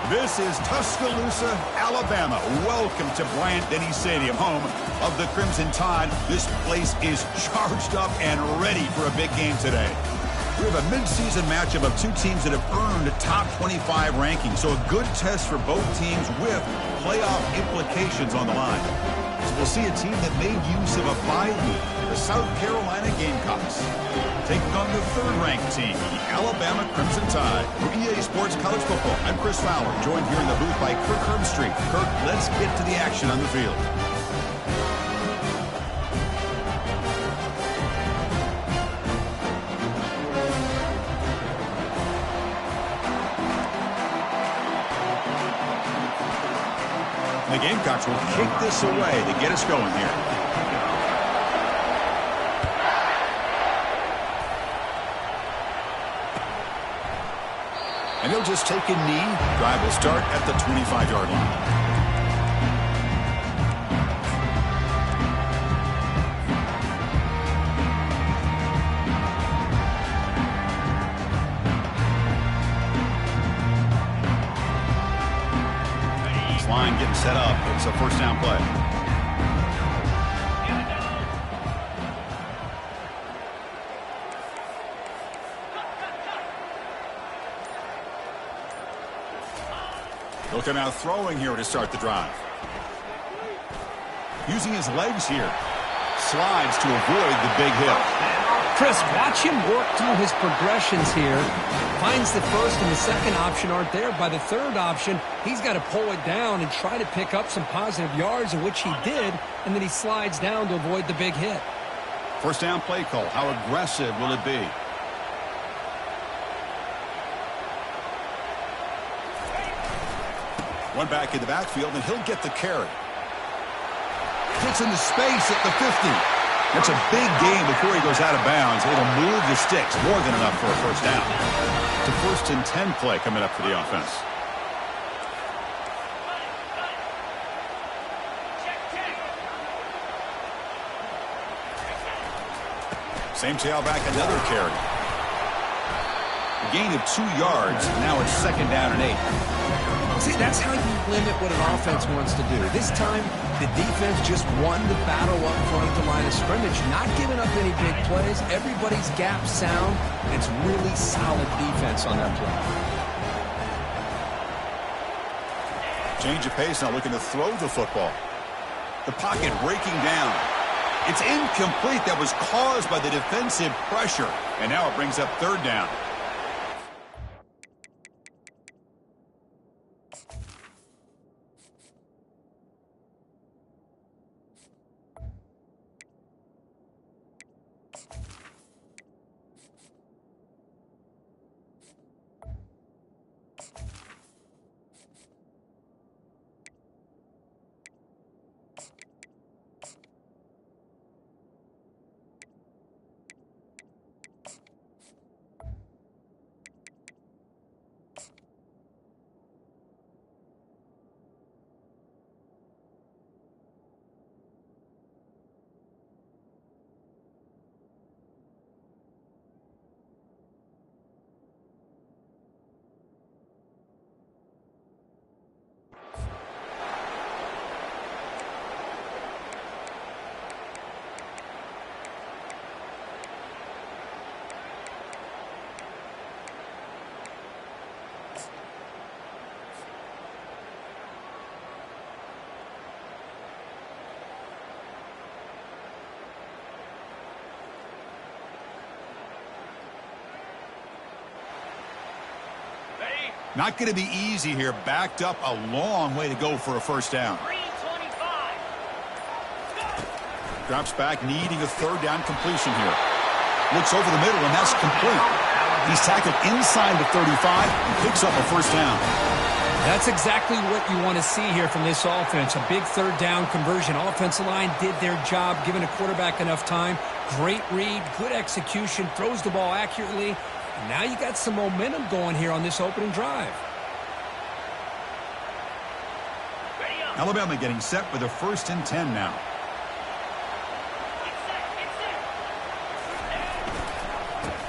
This is Tuscaloosa, Alabama. Welcome to Bryant-Denny Stadium, home of the Crimson Tide. This place is charged up and ready for a big game today. We have a mid-season matchup of two teams that have earned top 25 rankings, so a good test for both teams with playoff implications on the line. So we'll see a team that made use of a bye week, the South Carolina Gamecocks, taking on the third-ranked team, the Alabama Crimson Tide. For EA Sports College Football, I'm Chris Fowler, joined here in the booth by Kirk Herbstreit. Kirk, let's get to the action on the field. The Gamecocks will kick this away to get us going here. And he'll just take a knee. Drive will start at the 25-yard line. Line getting set up. It's a first down play. Looking out throwing here to start the drive. Using his legs here. Slides to avoid the big hit. Chris, watch him work through his progressions here. Finds the first and the second option aren't there. By the third option, he's got to pull it down and try to pick up some positive yards, in which he did, and then he slides down to avoid the big hit. First down play call. How aggressive will it be? One back in the backfield, and he'll get the carry. Gets into space at the 50. That's a big gain before he goes out of bounds. It'll move the sticks. More than enough for a first down. It's a first and 10 play coming up for the offense. Same tailback, another carry. A gain of 2 yards. Now it's second down and 8. See, that's how you limit what an offense wants to do. This time, the defense just won the battle up front at the line of scrimmage, not giving up any big plays. Everybody's gap sound. It's really solid defense on that play. Change of pace now, looking to throw the football. The pocket breaking down. It's incomplete. That was caused by the defensive pressure. And now it brings up third down. Not going to be easy here. Backed up a long way to go for a first down. 3:25. Drops back, needing a third down completion here. Looks over the middle, and that's complete. He's tackled inside the 35 and picks up a first down. That's exactly what you want to see here from this offense. A big third down conversion. Offensive line did their job, giving a quarterback enough time. Great read, good execution, throws the ball accurately. And now you got some momentum going here on this opening drive. Alabama getting set with a first and 10 now.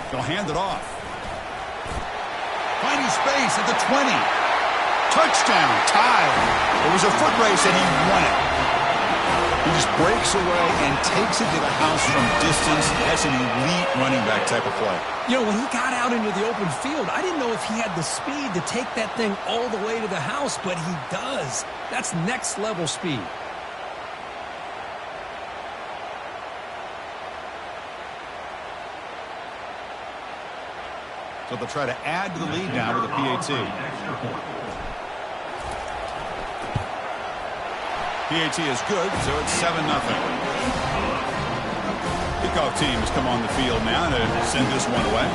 They'll hand it off. Finding space at the 20. Touchdown, tied. It was a foot race, and he won it. He just breaks away and takes it to the house from distance. That's an elite running back type of play. You know, when he got out into the open field, I didn't know if he had the speed to take that thing all the way to the house, but he does. That's next-level speed. So they'll try to add to the lead now with a PAT. PAT is good, so it's 7-0. Kickoff teams come on the field now to send this one away.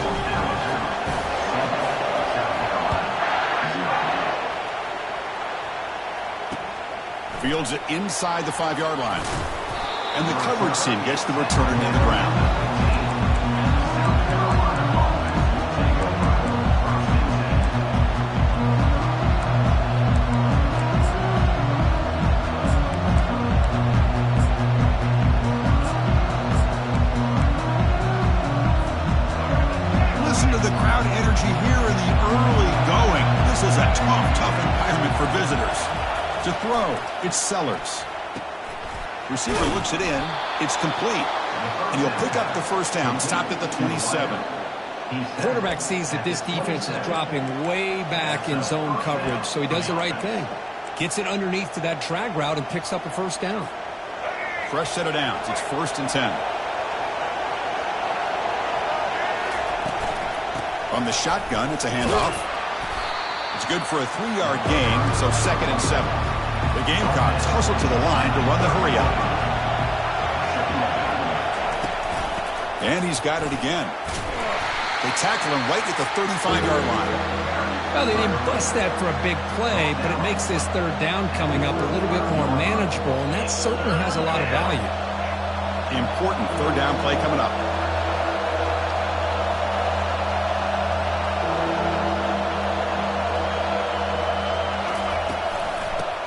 Fields it inside the 5-yard line. And the coverage team gets the returner near the ground. The crowd energy here in the early going. This is a tough environment for visitors. To throw, it's Sellers. Receiver looks it in. It's complete. And he'll pick up the first down, stopped at the 27. Quarterback sees that this defense is dropping way back in zone coverage, so he does the right thing. Gets it underneath to that drag route and picks up a first down. Fresh set of downs. It's 1st and 10. From the shotgun, it's a handoff. It's good for a 3-yard gain, so 2nd and 7. The Gamecocks hustle to the line to run the hurry-up. And he's got it again. They tackle him right at the 35-yard line. Well, they didn't bust that for a big play, but it makes this 3rd down coming up a little bit more manageable, and that certainly has a lot of value. Important 3rd down play coming up.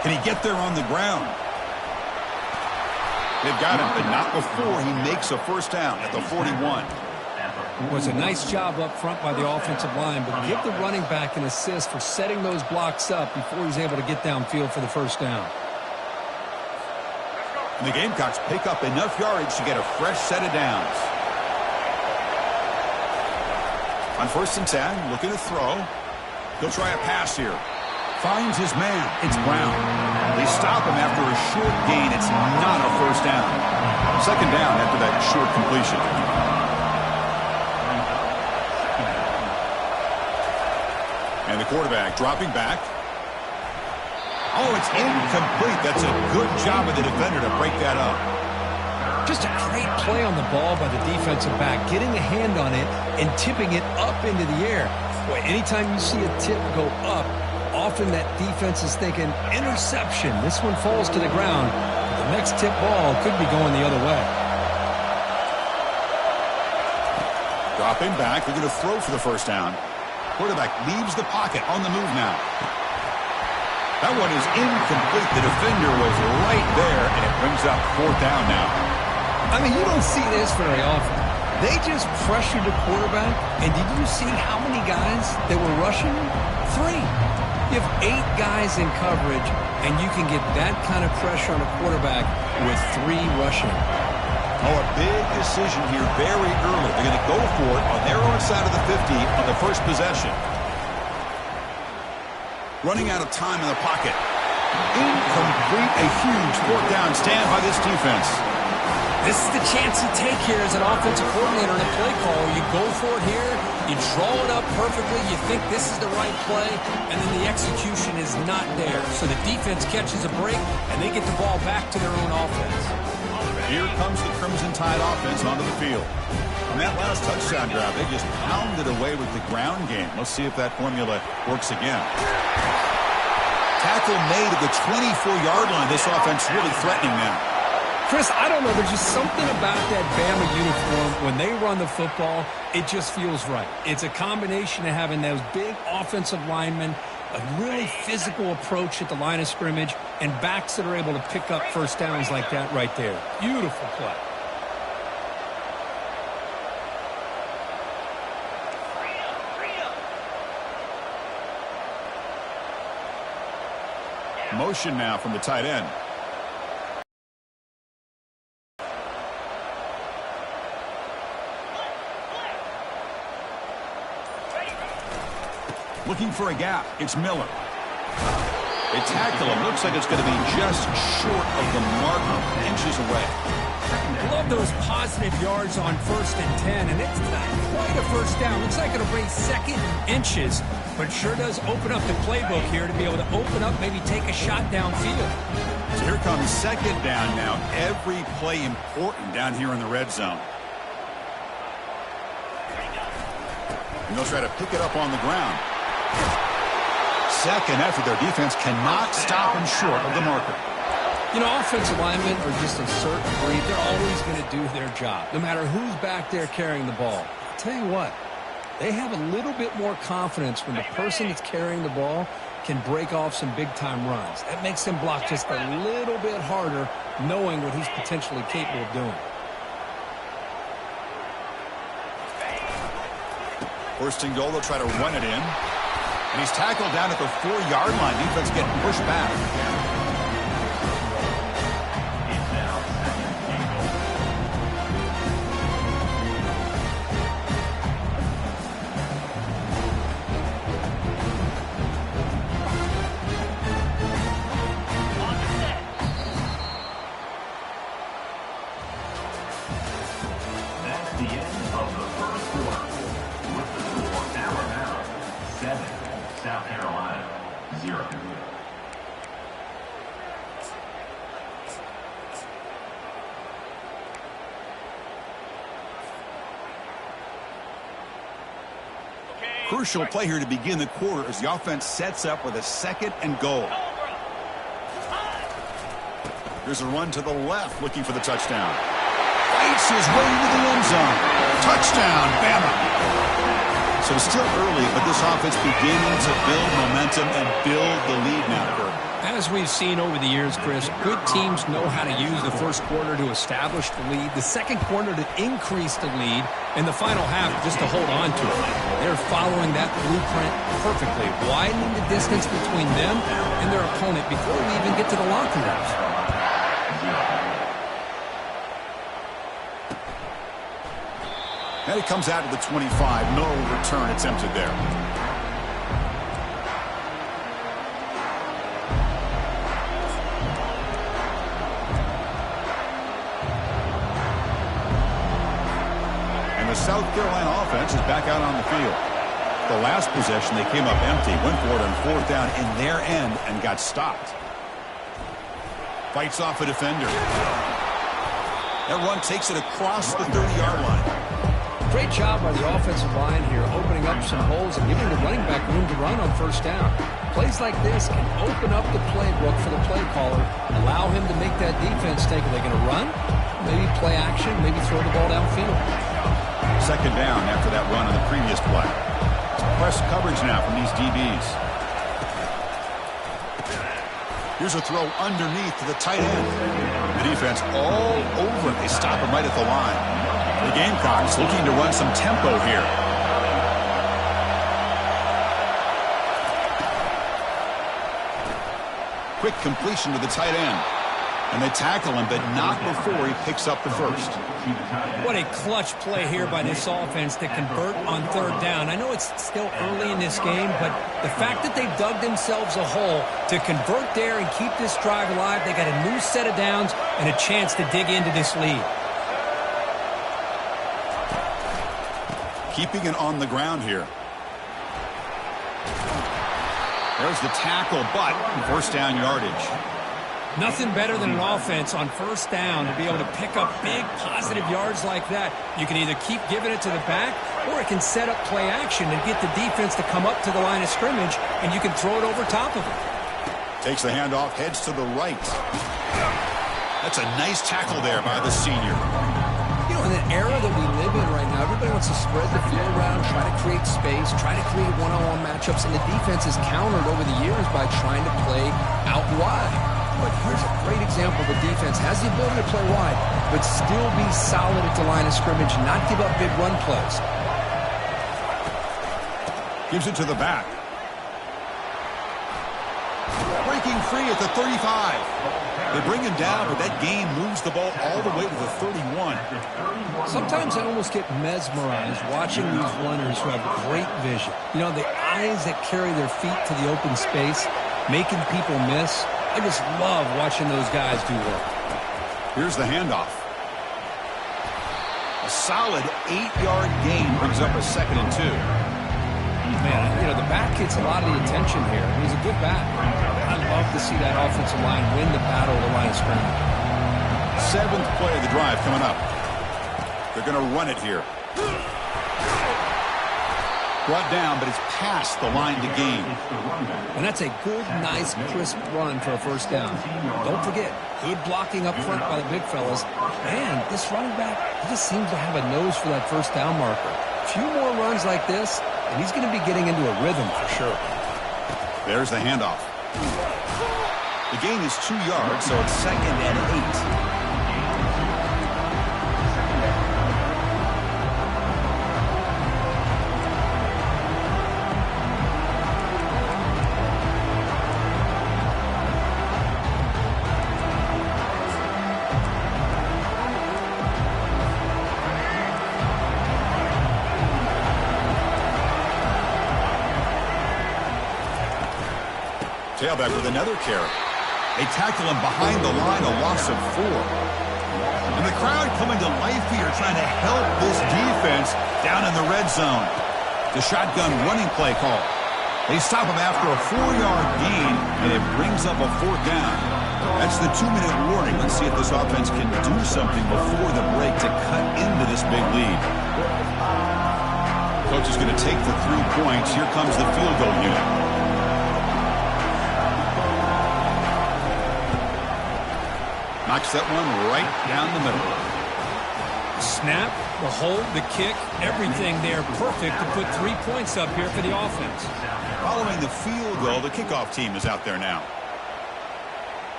Can he get there on the ground? They've got him, but not before he makes a first down at the 41. It was a nice job up front by the offensive line, but give the running back an assist for setting those blocks up before he's able to get downfield for the first down. And the Gamecocks pick up enough yardage to get a fresh set of downs. On 1st and 10, looking to throw. He'll try a pass here. Finds his man. It's Brown. They stop him after a short gain. It's not a first down. 2nd down after that short completion. And the quarterback dropping back. Oh, it's incomplete. That's a good job of the defender to break that up. Just a great play on the ball by the defensive back, getting a hand on it and tipping it up into the air. Boy, anytime you see a tip go up, often that defense is thinking interception. This one falls to the ground. The next tip ball could be going the other way. Dropping back. They're going to throw for the first down. Quarterback leaves the pocket on the move now. That one is incomplete. The defender was right there, and it brings up 4th down now. I mean, you don't see this very often. They just pressured the quarterback, and did you see how many guys that were rushing him? 3. You have 8 guys in coverage, and you can get that kind of pressure on a quarterback with 3 rushing. Oh, a big decision here very early. They're going to go for it on their own side of the 50 on the first possession. Running out of time in the pocket. Incomplete. A huge 4th down stand by this defense. This is the chance you take here as an offensive coordinator and a play caller. You go for it here. You draw it up perfectly. You think this is the right play, and then the execution is not there. So the defense catches a break, and they get the ball back to their own offense. Here comes the Crimson Tide offense onto the field. On that last touchdown drive, they just pounded away with the ground game. Let's see if that formula works again. Tackle made at the 24-yard line. This offense really threatening them. Chris, I don't know. There's just something about that Bama uniform. When they run the football, it just feels right. It's a combination of having those big offensive linemen, a really physical approach at the line of scrimmage, and backs that are able to pick up first downs like that right there. Beautiful play. Motion now from the tight end. Looking for a gap. It's Miller. They tackle him. Looks like it's going to be just short of the marker, inches away. Love those positive yards on 1st and 10, and it's not quite a first down. Looks like it'll bring 2nd and inches, but sure does open up the playbook here to be able to open up, maybe take a shot downfield. So here comes 2nd down now. Every play important down here in the red zone. And they'll try to pick it up on the ground. 2nd after their defense cannot stop him short of the marker. You know, offensive linemen are just a certain breed. They're always going to do their job, no matter who's back there carrying the ball. I'll tell you what, they have a little bit more confidence when the person that's carrying the ball can break off some big-time runs. That makes them block just a little bit harder, knowing what he's potentially capable of doing. 1st and goal, they'll try to run it in. And he's tackled down at the 4-yard line. Defense getting pushed back. That's the end of the first quarter. With the score, Alabama 7, South Carolina 0. Crucial play here to begin the quarter as the offense sets up with a 2nd and goal. There's a run to the left looking for the touchdown. Fights his way into the end zone. Touchdown, Bama. So it's still early, but this offense beginning to build momentum and build the lead now, Kurt. As we've seen over the years, Chris, good teams know how to use the first quarter to establish the lead, the second quarter to increase the lead, and the final half just to hold on to it. They're following that blueprint perfectly, widening the distance between them and their opponent before we even get to the locker rooms. And he comes out to the 25. No return attempted there. And the South Carolina offense is back out on the field. The last possession, they came up empty, went for it on 4th down in their end and got stopped. Fights off a defender. That run takes it across the 30-yard line. Great job by the offensive line here, opening up some holes and giving the running back room to run on 1st down. Plays like this can open up the playbook for the play caller, allow him to make that defense think, are they going to run? Maybe play action, maybe throw the ball downfield. 2nd down after that run on the previous play. It's press coverage now from these DBs. Here's a throw underneath to the tight end. The defense all over it. They stop him right at the line. The Gamecocks looking to run some tempo here. Quick completion to the tight end. And they tackle him, but not before he picks up the first. What a clutch play here by this offense to convert on 3rd down. I know it's still early in this game, but the fact that they dug themselves a hole to convert there and keep this drive alive, they got a new set of downs and a chance to dig into this lead. Keeping it on the ground here. There's the tackle, but 1st down yardage. Nothing better than an offense on 1st down to be able to pick up big positive yards like that. You can either keep giving it to the back, or it can set up play action and get the defense to come up to the line of scrimmage, and you can throw it over top of it. Takes the handoff, heads to the right. That's a nice tackle there by the senior. You know, in the era that we live in right now, everybody wants to spread the field around, try to create space, try to create one-on-one matchups, and the defense is countered over the years by trying to play out wide. But here's a great example. The defense has the ability to play wide, but still be solid at the line of scrimmage, not give up big run plays. Gives it to the back. breaking free at the 35. They bring him down, but that gain moves the ball all the way to the 31. Sometimes I almost get mesmerized watching these runners who have great vision. You know, the eyes that carry their feet to the open space, making people miss. I just love watching those guys do work. Here's the handoff. A solid 8-yard gain brings up a 2nd and 2. Man, you know, the back gets a lot of the attention here. It was a good back. I'd love to see that offensive line win the battle of the line of scrimmage. 7th play of the drive coming up. They're going to run it here. Brought down, but it's past the line to gain. And that's a good, nice, crisp run for a first down. Don't forget, good blocking up front by the big fellas. And this running back, he just seems to have a nose for that first down marker. A few more runs like this, and he's going to be getting into a rhythm for sure. There's the handoff. The gain is 2 yards, so it's 2nd and 8. Tailback with another carry. They tackle him behind the line, a loss of 4. And the crowd coming to life here trying to help this defense down in the red zone. The shotgun running play call. They stop him after a 4-yard gain, and it brings up a 4th down. That's the 2-minute warning. Let's see if this offense can do something before the break to cut into this big lead. Coach is going to take the 3 points. Here comes the field goal unit. Knocks that one right down the middle. Snap, the hold, the kick, everything there perfect to put 3 points up here for the offense. Following the field goal, the kickoff team is out there now.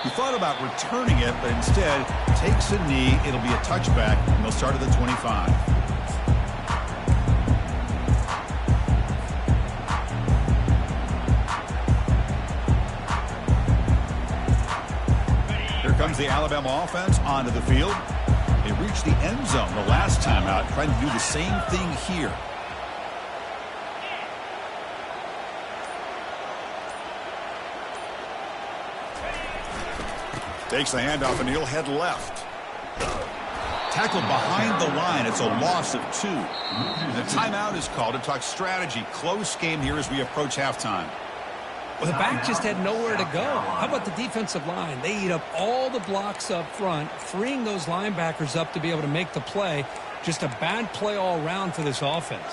He thought about returning it, but instead takes a knee. It'll be a touchback, and they'll start at the 25. Comes the Alabama offense onto the field. They reached the end zone the last time out, trying to do the same thing here. Takes the handoff, and he'll head left. Tackled behind the line. It's a loss of 2. The timeout is called to talk strategy. Close game here as we approach halftime. Well, the back just had nowhere to go. How about the defensive line? They eat up all the blocks up front, freeing those linebackers up to be able to make the play. Just a bad play all around for this offense.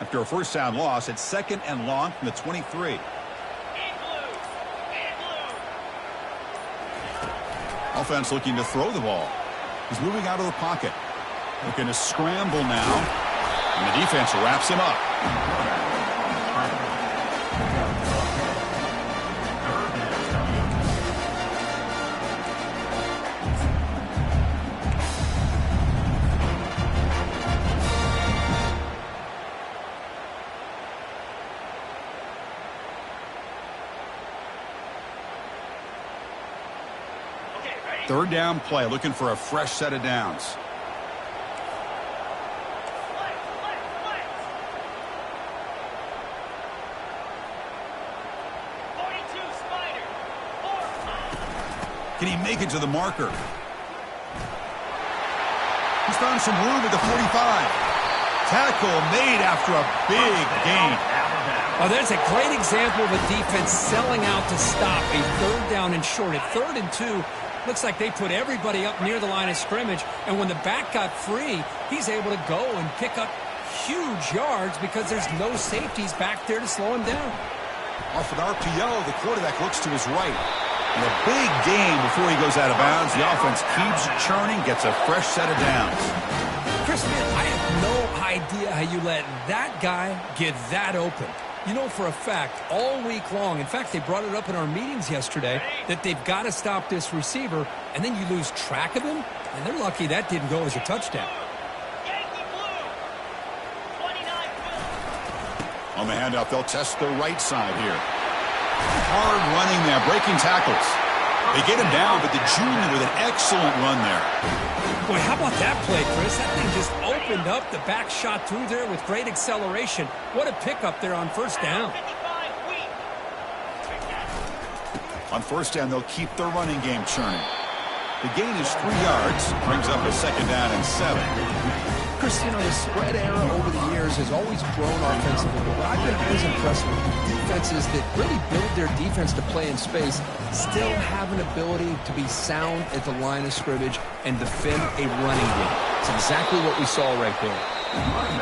After a first down loss, it's 2nd and long from the 23. Offense looking to throw the ball. He's moving out of the pocket. Looking to scramble now. And the defense wraps him up. Third down play, looking for a fresh set of downs. Can he make it to the marker? He's found some room at the 45. Tackle made after a big gain. Oh, there's a great example of a defense selling out to stop a 3rd down and short. At 3rd and 2, looks like they put everybody up near the line of scrimmage, and when the back got free, he's able to go and pick up huge yards because there's no safeties back there to slow him down. Off an RPO, the quarterback looks to his right. And a big gain before he goes out of bounds. The offense keeps churning, gets a fresh set of downs. Chris, man, I have no idea how you let that guy get that open. You know for a fact, all week long, in fact, they brought it up in our meetings yesterday, that they've got to stop this receiver, and then you lose track of him, and they're lucky that didn't go as a touchdown. On the handoff, they'll test the right side here. Hard running there, breaking tackles. They get him down, but the junior with an excellent run there. Boy, how about that play, Chris? That thing just opened up. The back shot through there with great acceleration. What a pickup there on first down. On first down, they'll keep their running game churning. The gain is 3 yards, brings up a second down and 7. Chris, you know, the spread era over the years has always grown offensively, but I've been always impressed with defenses that really build their defense to play in space, still have an ability to be sound at the line of scrimmage and defend a running game. It's exactly what we saw right there.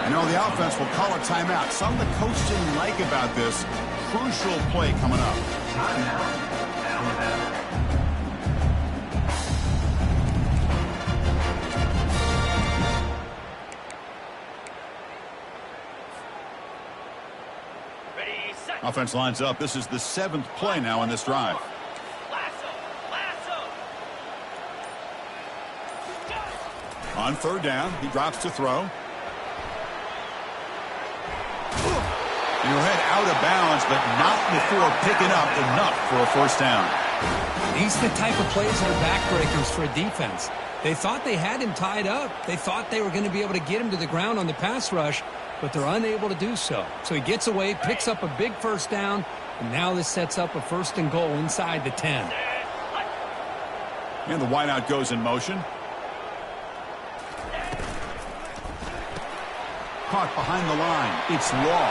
You know, the offense will call a timeout. Something the coach didn't like about this. Crucial play coming up. Offense lines up. This is the 7th play now in this drive. On third down, he drops to throw. He'll head out of bounds, but not before picking up enough for a first down. These are the type of plays that are backbreakers for a defense. They thought they had him tied up. They thought they were going to be able to get him to the ground on the pass rush, but they're unable to do so. So he gets away, picks up a big first down, and now this sets up a 1st and goal inside the 10. And the wideout goes in motion. Caught behind the line. It's Law.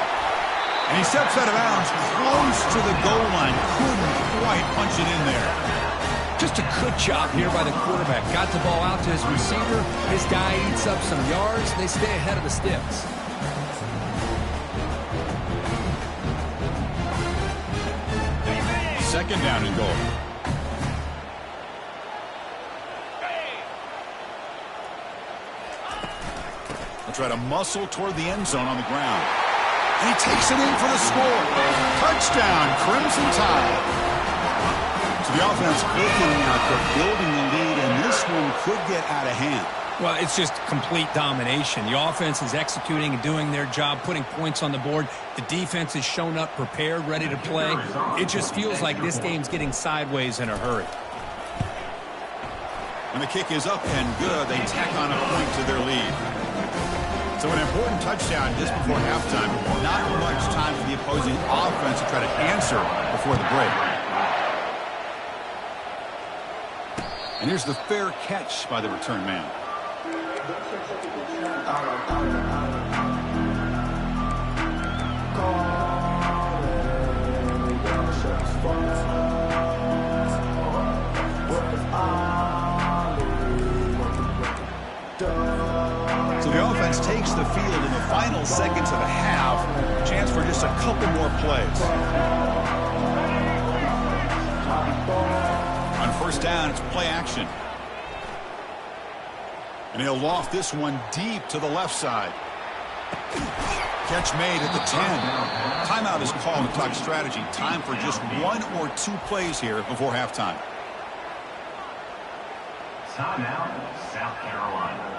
And he steps out of bounds close to the goal line. Couldn't quite punch it in there. Just a good job here by the quarterback. Got the ball out to his receiver. His guy eats up some yards. They stay ahead of the sticks. Second down and goal. They'll try to muscle toward the end zone on the ground. And he takes it in for the score. Touchdown, Crimson Tide. So the offense quickly now building the lead, and this one could get out of hand. Well, it's just complete domination. The offense is executing and doing their job, putting points on the board. The defense has shown up, prepared, ready to play. It just feels like this game's getting sideways in a hurry. And the kick is up and good. They tack on a point to their lead. So an important touchdown just before halftime. Not much time for the opposing offense to try to answer before the break. And here's the fair catch by the return man. So the offense takes the field in the final seconds of the half. Chance for just a couple more plays. On first down, it's play action. And he'll loft this one deep to the left side. Catch made at the 10. Timeout is called to talk strategy. Time for just 1 or 2 plays here before halftime. Timeout, South Carolina.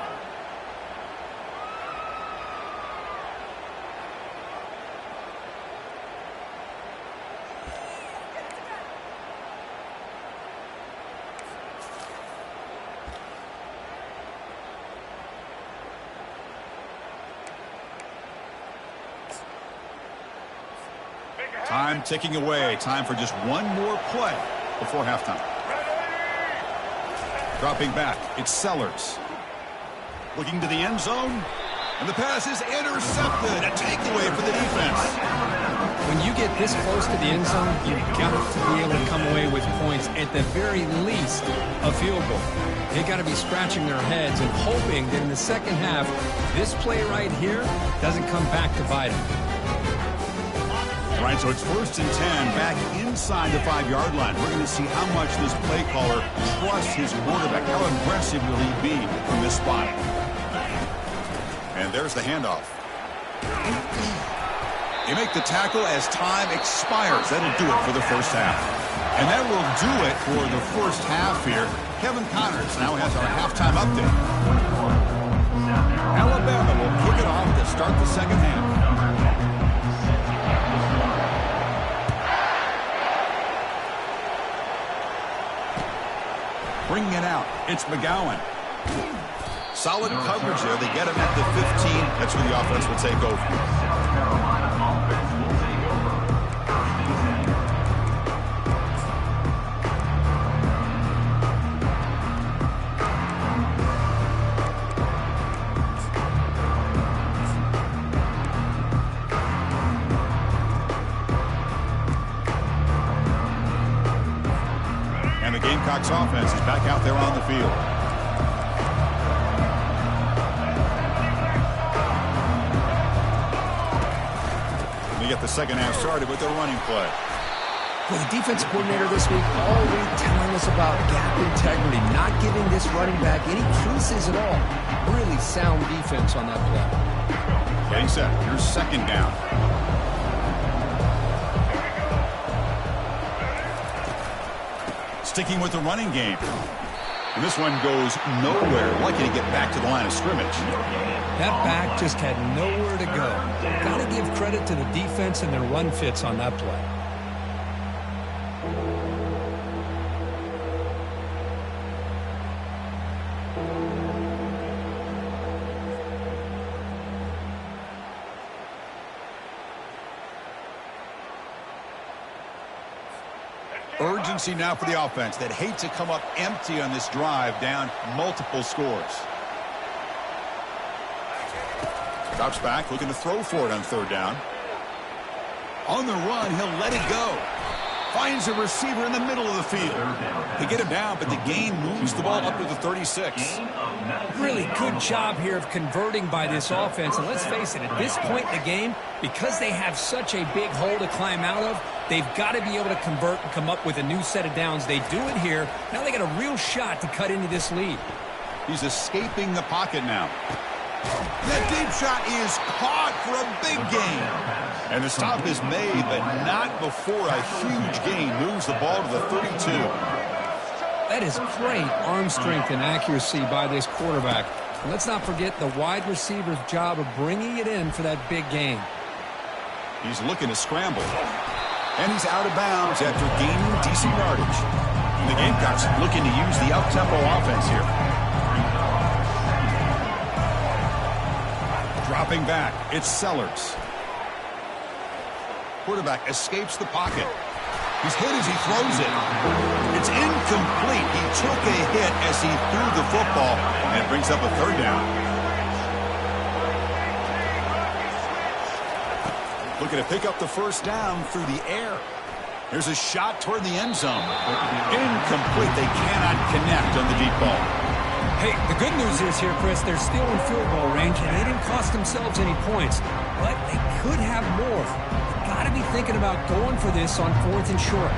Time ticking away. Time for just 1 more play before halftime. Dropping back, it's Sellers. Looking to the end zone, and the pass is intercepted. A takeaway for the defense. When you get this close to the end zone, you've got to be able to come away with points, at the very least, a field goal. They've got to be scratching their heads and hoping that in the second half, this play right here doesn't come back to bite them. All right, so it's 1st and 10 back inside the 5-yard line. We're going to see how much this play caller trusts his quarterback. How aggressive will he be from this spot? And there's the handoff. They make the tackle as time expires. That'll do it for the first half. And that will do it for the first half here. Kevin Connors now has our halftime update. Alabama will kick it off to start the second half. Bringing it out, it's McGowan. Solid coverage there. They get him at the 15. That's where the offense will take over. South Carolina offense will take over. And the Gamecocks offense is back out there on the field. Get the second half started with their running play. Well, the defensive coordinator this week already telling us about gap integrity, not giving this running back any creases at all. Really sound defense on that play. Getting set. Here's second down. Sticking with the running game. And this one goes nowhere. Lucky to get back to the line of scrimmage. That back just had nowhere to go. Got to give credit to the defense and their run fits on that play. Urgency now for the offense that hate to come up empty on this drive, down multiple scores. Drops back, looking to throw for it on third down. On the run, he'll let it go. Finds a receiver in the middle of the field. They get him down, but the gain moves the ball up to the 36. Really good job here of converting by this offense. And let's face it, at this point in the game, because they have such a big hole to climb out of, they've got to be able to convert and come up with a new set of downs. They do it here. Now they got a real shot to cut into this lead. He's escaping the pocket now. That deep shot is caught for a big gain. And the stop is made, but not before a huge gain moves the ball to the 32. That is great arm strength and accuracy by this quarterback. And let's not forget the wide receiver's job of bringing it in for that big gain. He's looking to scramble. And he's out of bounds after gaining decent yardage. And the Gamecocks looking to use the up-tempo offense here. Dropping back, it's Sellers. Quarterback escapes the pocket. He's hit as he throws it. It's incomplete. He took a hit as he threw the football, and it brings up a third down. Looking to pick up the first down through the air. There's a shot toward the end zone. Incomplete. They cannot connect on the deep ball. Hey, the good news is here, Chris, they're still in field goal range, and they didn't cost themselves any points. But they could have more. They've got to be thinking about going for this on 4th and short.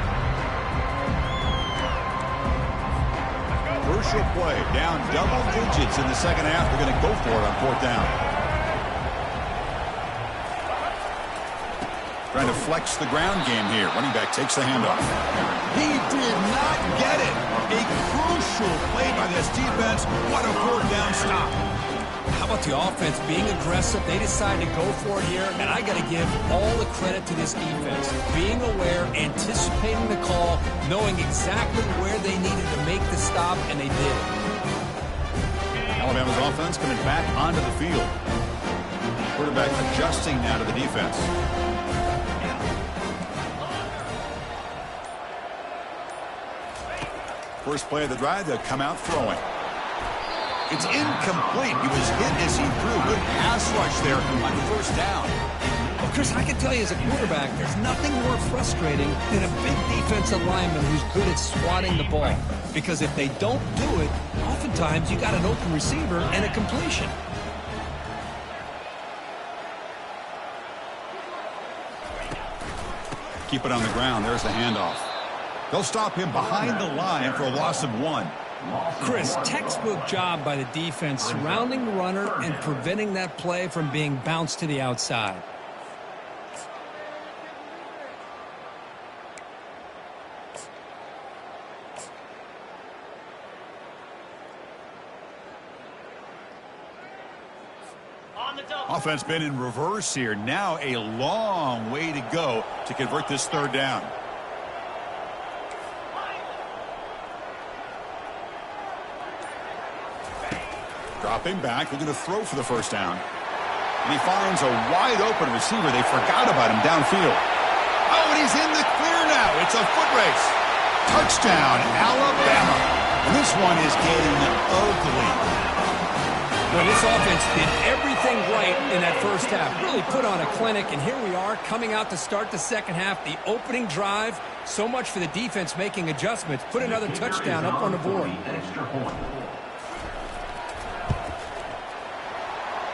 Crucial play. Down double digits in the second half. They're going to go for it on 4th down. Trying to flex the ground game here. Running back takes the handoff. He did not get it. A crucial play by this defense. What a 4th down stop. How about the offense being aggressive? They decided to go for it here, and I got to give all the credit to this defense. Being aware, anticipating the call, knowing exactly where they needed to make the stop, and they did. Alabama's offense coming back onto the field. Quarterback adjusting now to the defense. First play of the drive, they'll come out throwing. It's incomplete. He was hit as he threw. Good pass rush there on 1st down. Well, Chris, I can tell you as a quarterback, there's nothing more frustrating than a big defensive lineman who's good at swatting the ball. Because if they don't do it, oftentimes you got an open receiver and a completion. Keep it on the ground. There's the handoff. They'll stop him behind the line for a loss of 1. Chris, textbook job by the defense surrounding the runner and preventing that play from being bounced to the outside. Offense been in reverse here. Now a long way to go to convert this third down. Dropping back, looking to throw for the first down. And he finds a wide open receiver. They forgot about him downfield. Oh, and he's in the clear now. It's a foot race. Touchdown, Alabama. And this one is getting ugly. Well, this offense did everything right in that first half. Really put on a clinic, and here we are coming out to start the second half. The opening drive, so much for the defense making adjustments. Put another touchdown up on the board.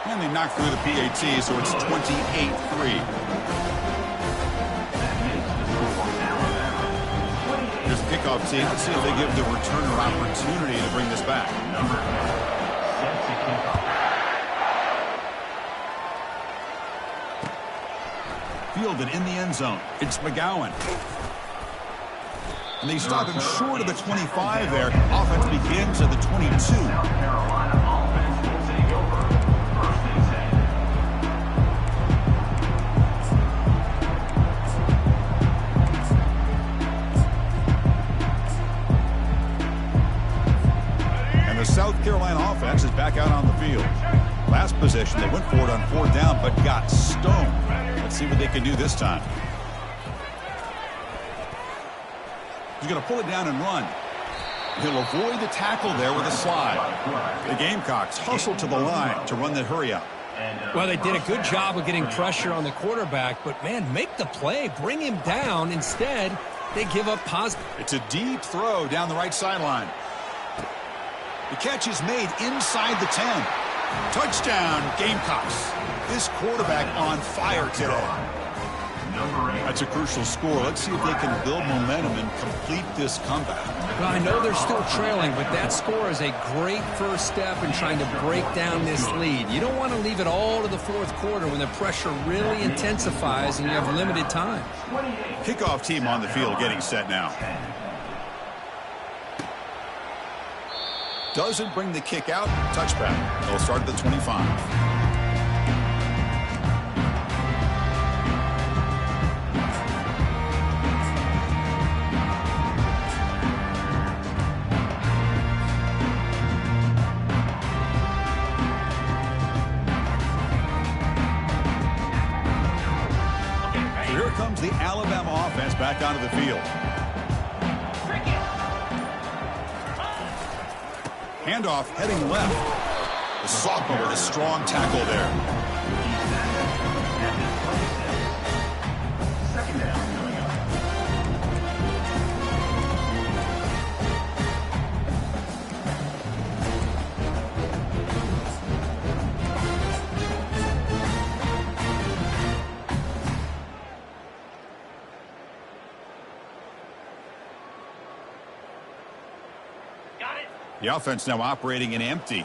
And they knocked through the PAT, so it's 28-3. Here's the kickoff team. Let's see if they give the returner opportunity to bring this back. Fielded in the end zone. It's McGowan. And they stop him short of the 25 there. Offense begins at the 22. And the South Carolina offense is back out on the field. Last possession, they went for it on fourth down, but got stoned. Let's see what they can do this time. He's going to pull it down and run. He'll avoid the tackle there with a slide. The Gamecocks hustle to the line to run the hurry up. Well, they did a good job of getting pressure on the quarterback, but, man, make the play. Bring him down. Instead, they give up positive. It's a deep throw down the right sideline. The catch is made inside the 10. Touchdown, Gamecocks. This quarterback on fire today. That's a crucial score. Let's see if they can build momentum and complete this comeback. Well, I know they're still trailing, but that score is a great first step in trying to break down this lead. You don't want to leave it all to the fourth quarter when the pressure really intensifies and you have limited time. Kickoff team on the field getting set now. Doesn't bring the kick out. Touchback. They'll start at the 25. Here comes the Alabama offense back onto the field. Handoff heading left. The sophomore with a strong tackle there. The offense now operating in empty.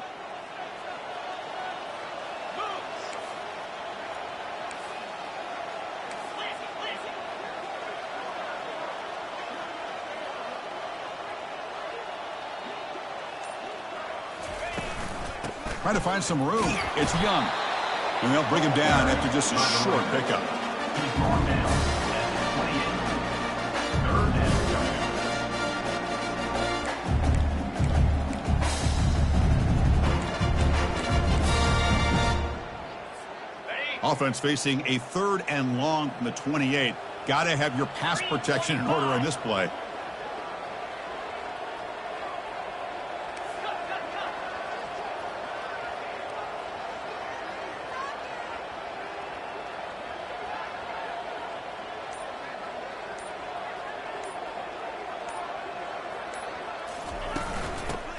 Trying to find some room. It's Young. And they'll bring him down after just a short pickup. Offense facing a 3rd and long from the 28. Got to have your pass protection in order in this play.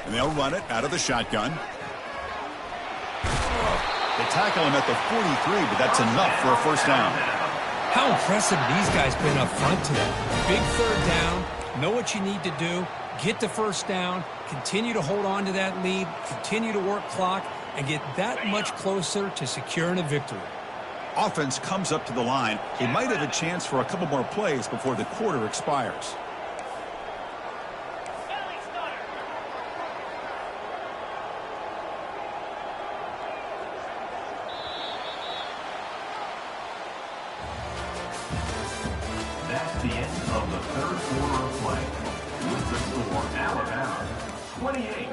And they'll run it out of the shotgun. They tackle him at the 43, but that's enough for a first down. How impressive these guys been up front today. Big third down, know what you need to do, get the first down, continue to hold on to that lead, continue to work clock, and get that much closer to securing a victory. Offense comes up to the line. They might have a chance for a couple more plays before the quarter expires. That's the end of the third quarter of play. With the score, Alabama 28,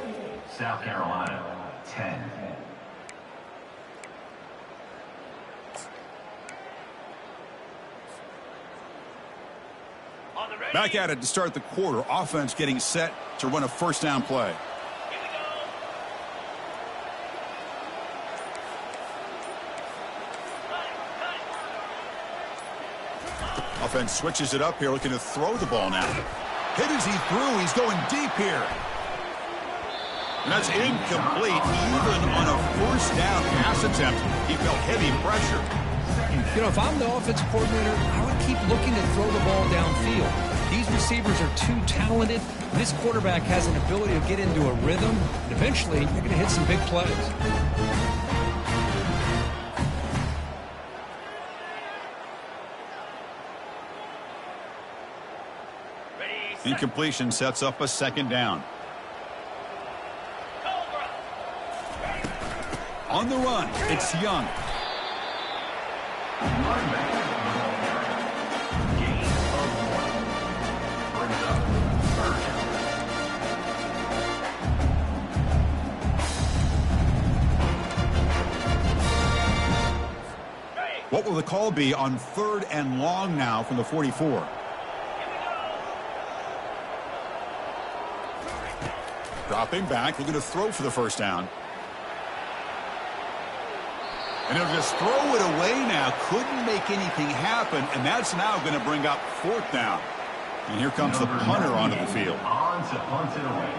South Carolina 10. Back at it to start the quarter. Offense getting set to run a first down play. Offense switches it up here, looking to throw the ball now. Hit as he threw. He's going deep here. And that's incomplete. Even on a first down pass attempt, he felt heavy pressure. You know, if I'm the offensive coordinator, I would keep looking to throw the ball downfield. These receivers are too talented. This quarterback has an ability to get into a rhythm, and eventually you're going to hit some big plays. Incompletion sets up a second down. On the run, it's Young. What will the call be on 3rd and long now from the 44? Dropping back, looking to throw for the first down. And he'll just throw it away now. Couldn't make anything happen, and that's now going to bring up 4th down. And here comes the punter onto the field. On to punt it away.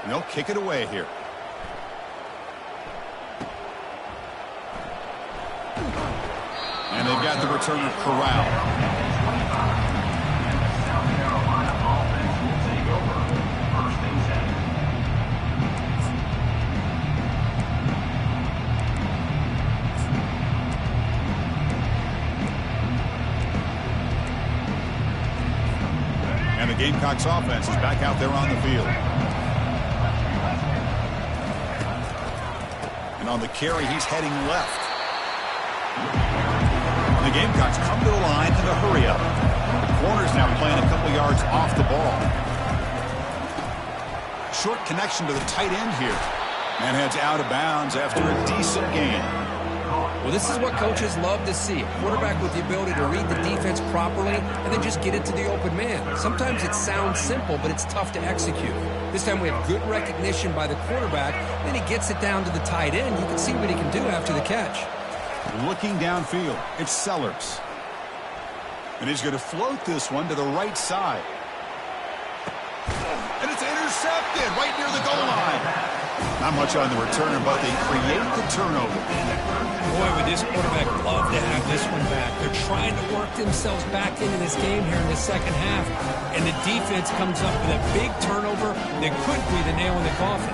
And they'll kick it away here. And they've got the returner corralled. South Carolina offense will take over. 1st and 10. And the Gamecocks offense is back out there on the field. And on the carry, he's heading left. The Gamecocks come to the line in a hurry up. The corner's now playing a couple yards off the ball. Short connection to the tight end here. And heads out of bounds after a decent gain. Well, this is what coaches love to see. A quarterback with the ability to read the defense properly and then just get it to the open man. Sometimes it sounds simple, but it's tough to execute. This time we have good recognition by the quarterback. Then he gets it down to the tight end. You can see what he can do after the catch. Looking downfield, it's Sellers. And he's going to float this one to the right side. And it's intercepted right near the goal line. Not much on the returner, but they create the turnover. Boy, would this quarterback love to have this one back. They're trying to work themselves back into this game here in the second half. And the defense comes up with a big turnover that could be the nail in the coffin.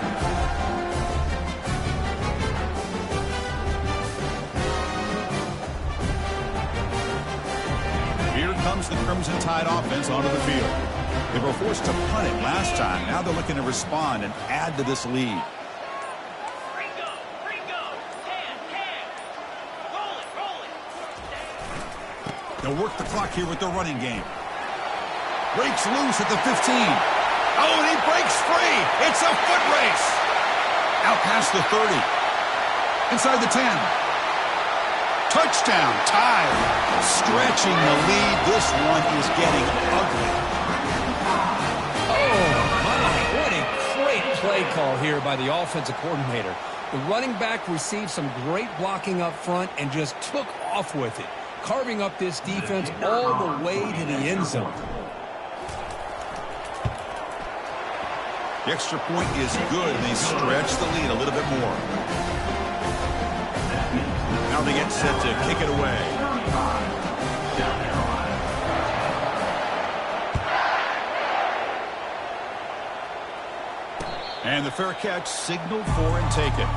Comes the Crimson Tide offense onto the field. They were forced to punt it last time. Now they're looking to respond and add to this lead. They'll work the clock here with their running game. Breaks loose at the 15. Oh, and he breaks free. It's a foot race. Out past the 30. Inside the 10. Touchdown, Tide. Stretching the lead. This one is getting ugly. Oh, my. What a great play call here by the offensive coordinator. The running back received some great blocking up front and just took off with it, carving up this defense all the way to the end zone. The extra point is good, and they stretch the lead a little bit more. Now they get set to kick it away. And the fair catch signaled for and taken.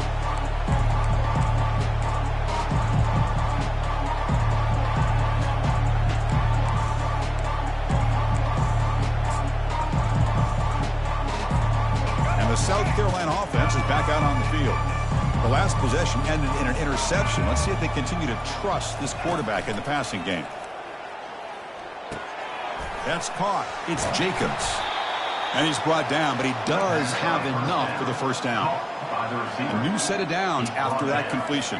South Carolina offense is back out on the field. The last possession ended in an interception. Let's see if they continue to trust this quarterback in the passing game. That's caught. It's Jacobs. And he's brought down, but he does have enough for the first down. A new set of downs after that completion.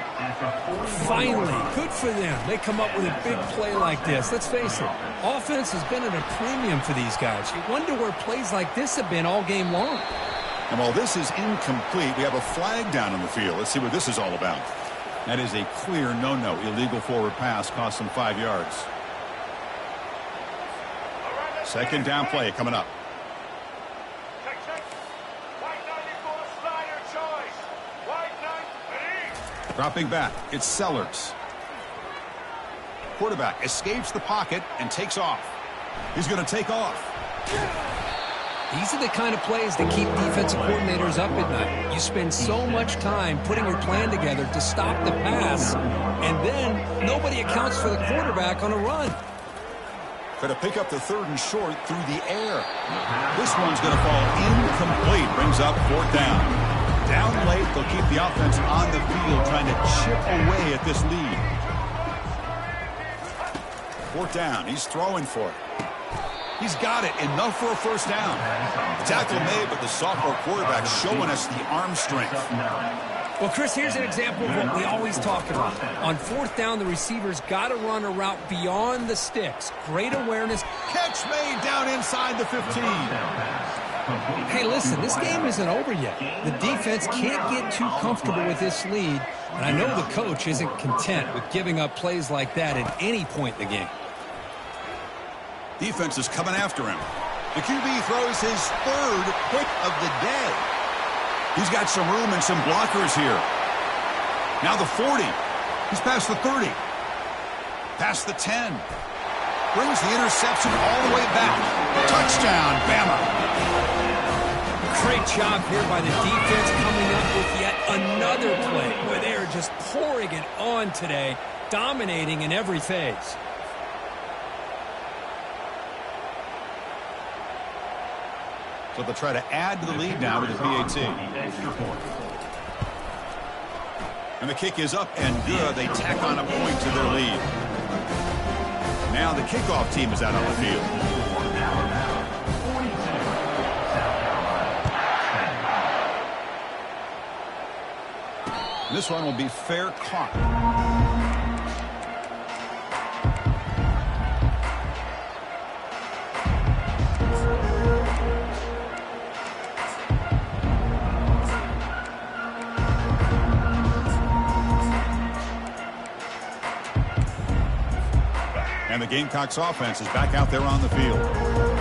Finally, good for them. They come up with a big play like this. Let's face it, offense has been at a premium for these guys. You wonder where plays like this have been all game long. And while this is incomplete, we have a flag down on the field. Let's see what this is all about. That is a clear no-no. Illegal forward pass cost them 5 yards. Second down play coming up. Dropping back, it's Sellers. Quarterback escapes the pocket and takes off. He's going to take off. These are the kind of plays that keep defensive coordinators up at night. You spend so much time putting your plan together to stop the pass, and then nobody accounts for the quarterback on a run. Going to pick up the third and short through the air. This one's going to fall incomplete. Brings up fourth down. Down late, they'll keep the offense on the field trying to chip away at this lead. Fourth down. He's throwing for it. He's got it. Enough for a first down. Tackle made, but the sophomore quarterback showing us the arm strength. Well, Chris, here's an example of what we always talk about. On fourth down, the receiver's got to run a route beyond the sticks. Great awareness. Catch made down inside the 15. Hey, listen, this game isn't over yet. The defense can't get too comfortable with this lead, and I know the coach isn't content with giving up plays like that at any point in the game. Defense is coming after him. The QB throws his third pick of the day. He's got some room and some blockers here. Now the 40. He's past the 30. Past the 10. Brings the interception all the way back. Touchdown, Bama. Great job here by the defense coming up with yet another play where they are just pouring it on today, dominating in every phase. So they'll try to add to the lead now with the PAT. And the kick is up and good. They tack on a point to their lead. Now the kickoff team is out on the field. This one will be fair caught. And the Gamecocks offense is back out there on the field.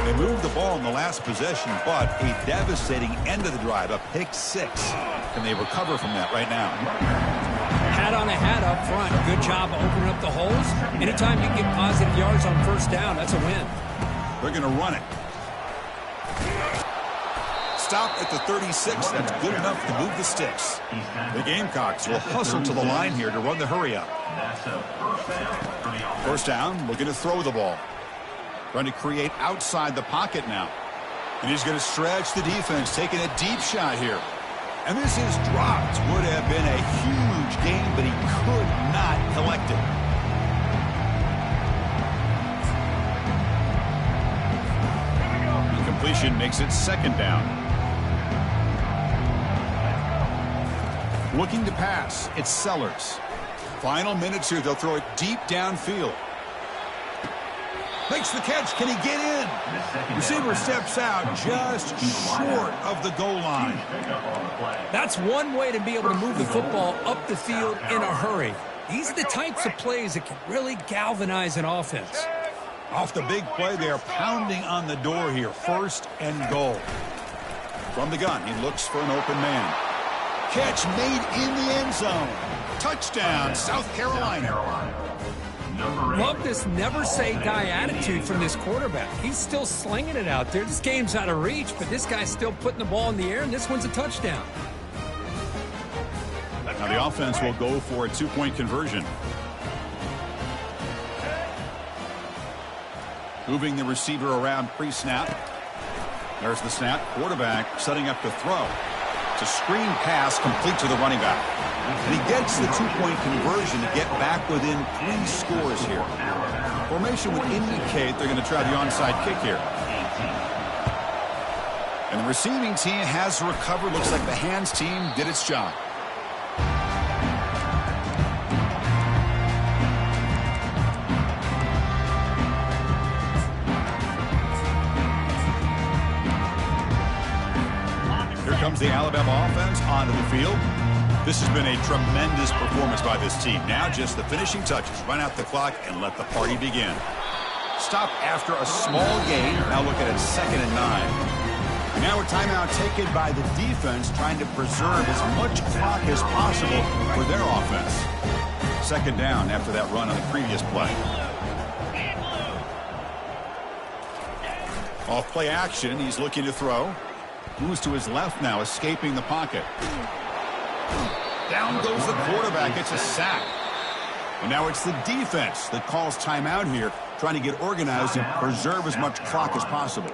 They moved the ball in the last possession, but a devastating end of the drive, a pick six. Can they recover from that right now? Hat on a hat up front. Good job of opening up the holes. Anytime you can get positive yards on first down, that's a win. They're going to run it. Stop at the 36. That's good enough to move the sticks. The Gamecocks will hustle to the line here to run the hurry up. First down, looking to throw the ball. Trying to create outside the pocket now. And he's going to stretch the defense, taking a deep shot here. And this is dropped. Would have been a huge game, but he could not collect it. The completion makes it second down. Looking to pass, it's Sellers. Final minutes here, they'll throw it deep downfield. Makes the catch. Can he get in? Receiver steps out just short of the goal line. That's one way to be able to move the football up the field in a hurry. These are the types of plays that can really galvanize an offense. Off the big play, they are pounding on the door here. First and goal. From the gun, he looks for an open man. Catch made in the end zone. Touchdown, South Carolina. Love this never-say-die attitude from this quarterback. He's still slinging it out there. This game's out of reach, but this guy's still putting the ball in the air, and this one's a touchdown. Now the offense will go for a two-point conversion. Moving the receiver around pre-snap. There's the snap. Quarterback setting up to throw. It's a screen pass complete to the running back. And he gets the two-point conversion to get back within 3 scores here. Formation would indicate they're going to try the onside kick here. And the receiving team has recovered. Looks like the hands team did its job. Here comes the Alabama offense onto the field. This has been a tremendous performance by this team. Now just the finishing touches. Run out the clock and let the party begin. Stop after a small gain. Now look at it, 2nd and 9. Now a timeout taken by the defense, trying to preserve as much clock as possible for their offense. 2nd down after that run on the previous play. Off play action, he's looking to throw. Moves to his left now, escaping the pocket. Down goes the quarterback. It's a sack. And now it's the defense that calls timeout here, trying to get organized and preserve as much clock as possible.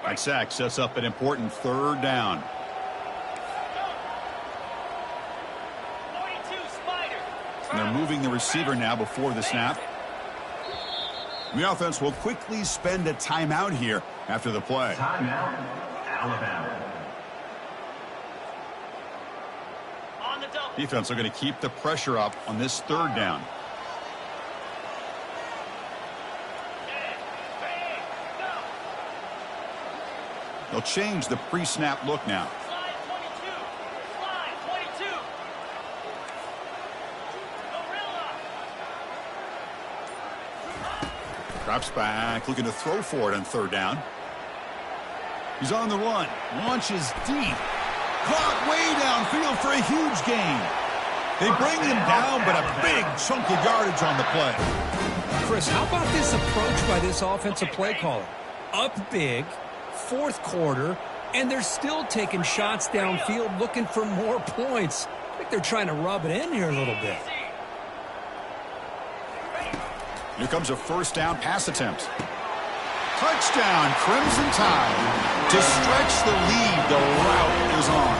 That sack sets up an important 3rd down. And they're moving the receiver now before the snap. The offense will quickly spend a timeout here after the play. Timeout, Alabama. Defense are going to keep the pressure up on this 3rd down. They'll change the pre-snap look now. Drops back, looking to throw for it on 3rd down. He's on the run, launches deep. Caught way downfield for a huge gain. They bring him down, but a big chunk of yardage on the play. Chris, how about this approach by this offensive play caller? Up big, 4th quarter, and they're still taking shots downfield looking for more points. I think they're trying to rub it in here a little bit. Here comes a 1st down pass attempt. Touchdown, Crimson Tide. To stretch the lead, the route is on.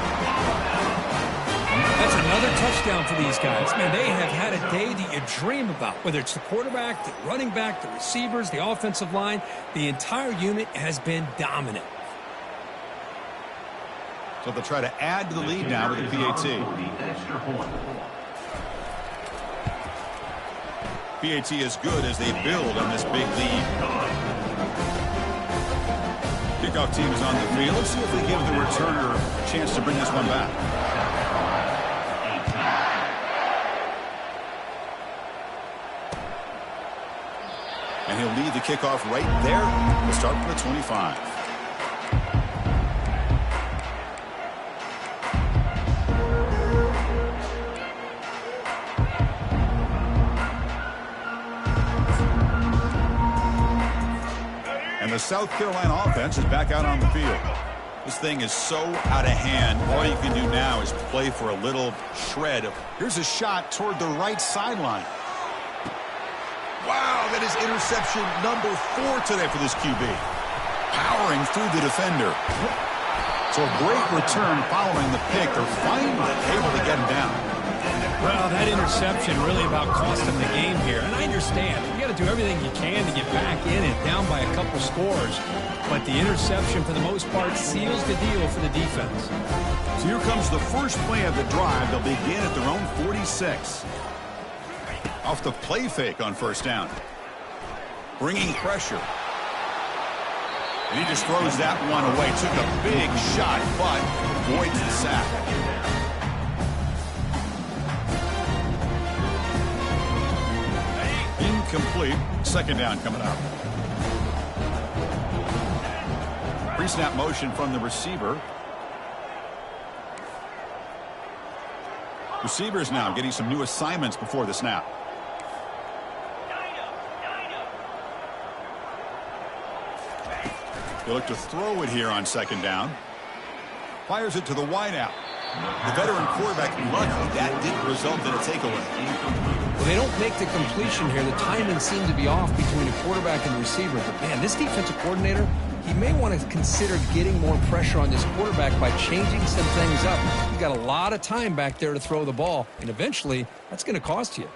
That's another touchdown for these guys. Man, they have had a day that you dream about. Whether it's the quarterback, the running back, the receivers, the offensive line, the entire unit has been dominant. So they'll try to add to the lead now with the PAT. PAT is good as they build on this big lead. Kickoff team is on the field. Let's see if they give the returner a chance to bring this one back. And he'll lead the kickoff right there. We'll start from the 25. The South Carolina offense is back out on the field. This thing is so out of hand. All you can do now is play for a little shred. Here's a shot toward the right sideline. Wow, that is interception number 4 today for this QB. Powering through the defender. So a great return following the pick. They're finally able to get him down. Well, that interception really about cost them the game here. And I understand. You got to do everything you can to get back in and down by a couple scores. But the interception, for the most part, seals the deal for the defense. So here comes the first play of the drive. They'll begin at their own 46. Off the play fake on 1st down. Bringing pressure. And he just throws that one away. Took a big shot, but avoids the sack. Incomplete. 2nd down coming up. Pre-snap motion from the receiver. Receivers now getting some new assignments before the snap. They look to throw it here on 2nd down. Fires it to the wideout. The veteran quarterback lucky that didn't result in a takeaway. Well, they don't make the completion here. The timing seemed to be off between the quarterback and the receiver. But, man, this defensive coordinator, he may want to consider getting more pressure on this quarterback by changing some things up. He's got a lot of time back there to throw the ball, and eventually that's going to cost you.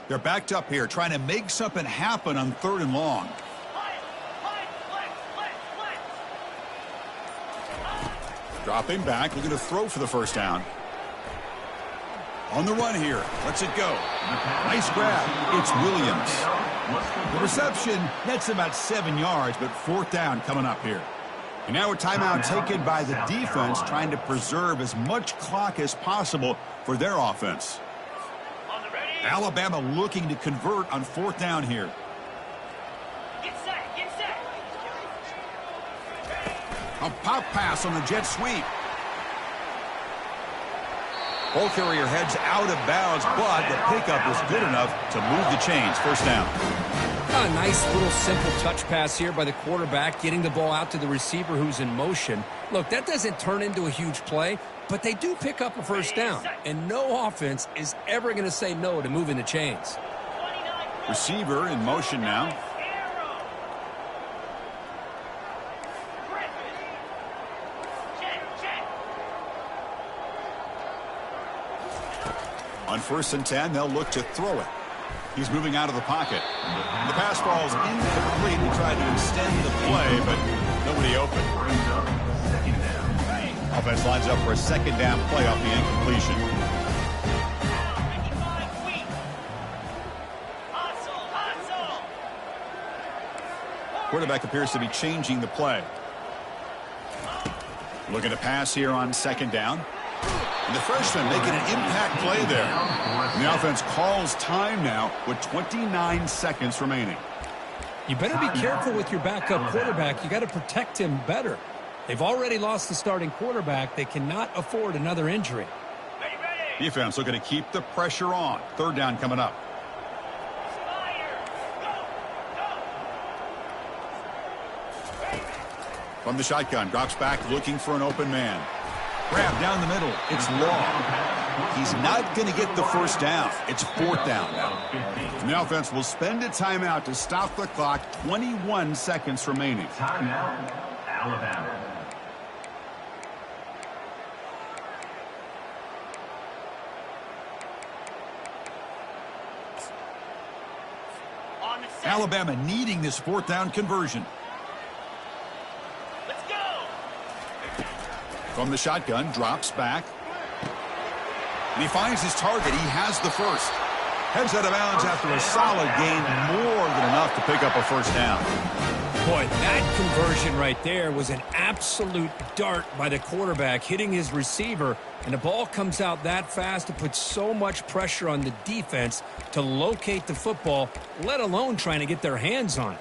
They're backed up here, trying to make something happen on 3rd and long. Dropping back, looking to throw for the first down. On the run here, lets it go. Nice grab. It's Williams. The reception nets about 7 yards, but 4th down coming up here. And now a timeout taken by the defense, trying to preserve as much clock as possible for their offense. Alabama looking to convert on 4th down here. Get set, get set. A pop pass on the jet sweep. Ball carrier heads out of bounds, but the pickup was good enough to move the chains. 1st down. A nice little simple touch pass here by the quarterback, getting the ball out to the receiver who's in motion. Look, that doesn't turn into a huge play, but they do pick up a 1st down, and no offense is ever going to say no to moving the chains. Receiver in motion now. On 1st and 10, they'll look to throw it. He's moving out of the pocket. The pass falls incomplete. He tried to extend the play, but nobody open. Offense lines up for a 2nd down play off the incompletion. Quarterback appears to be changing the play. Looking to pass here on 2nd down. And the freshman making an impact play there. And the offense calls time now with 29 seconds remaining. You better be careful with your backup quarterback. You got to protect him better. They've already lost the starting quarterback. They cannot afford another injury. Defense looking to keep the pressure on. 3rd down coming up. From the shotgun, drops back looking for an open man. Grab down the middle. It's long. He's not going to get the 1st down. It's 4th down now. And the offense will spend a timeout to stop the clock. 21 seconds remaining. Timeout, Alabama. Alabama needing this 4th down conversion. Let's go. From the shotgun, drops back. And he finds his target. He has the 1st. Heads out of bounds after a solid gain, more than enough to pick up a 1st down. Boy, that conversion right there was an absolute dart by the quarterback, hitting his receiver, and the ball comes out that fast to put so much pressure on the defense to locate the football, let alone trying to get their hands on it.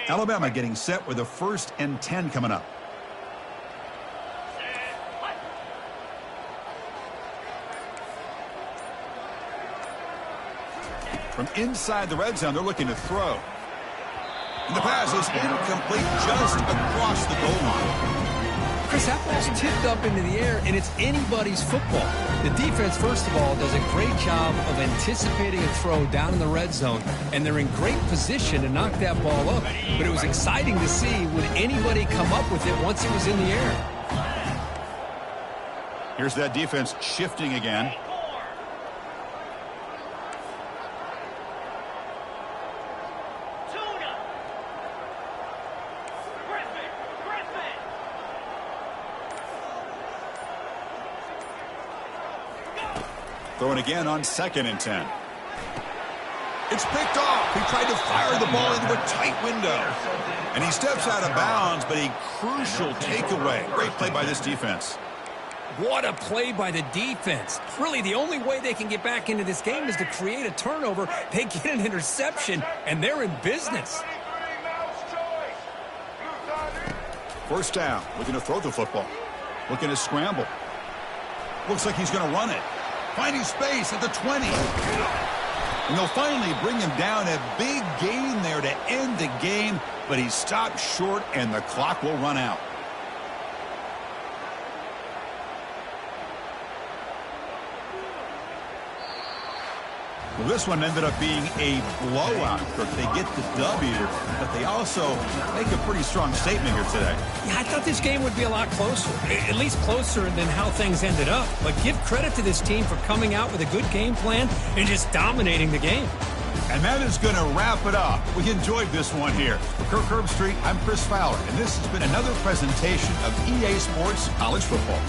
Alabama getting set with a 1st and 10 coming up. From inside the red zone, they're looking to throw. And the pass is incomplete just across the goal line. Chris, that ball's tipped up into the air, and it's anybody's football. The defense, first of all, does a great job of anticipating a throw down in the red zone, and they're in great position to knock that ball up. But it was exciting to see, would anybody come up with it once it was in the air? Here's that defense shifting again. Throwing again on 2nd and 10. It's picked off. He tried to fire the ball into a tight window. And he steps out of bounds, but a crucial takeaway. Great play by this defense. What a play by the defense. Really, the only way they can get back into this game is to create a turnover. They get an interception, and they're in business. 1st down. Looking to throw the football. Looking to scramble. Looks like he's going to run it. Finding space at the 20. And they'll finally bring him down. A big gain there to end the game, but he stopped short, and the clock will run out. Well, this one ended up being a blowout. They get the W, but they also make a pretty strong statement here today. Yeah, I thought this game would be a lot closer, at least closer than how things ended up. But give credit to this team for coming out with a good game plan and just dominating the game. And that is going to wrap it up. We enjoyed this one here. For Kirk Herbstreit, I'm Chris Fowler, and this has been another presentation of EA Sports College Football.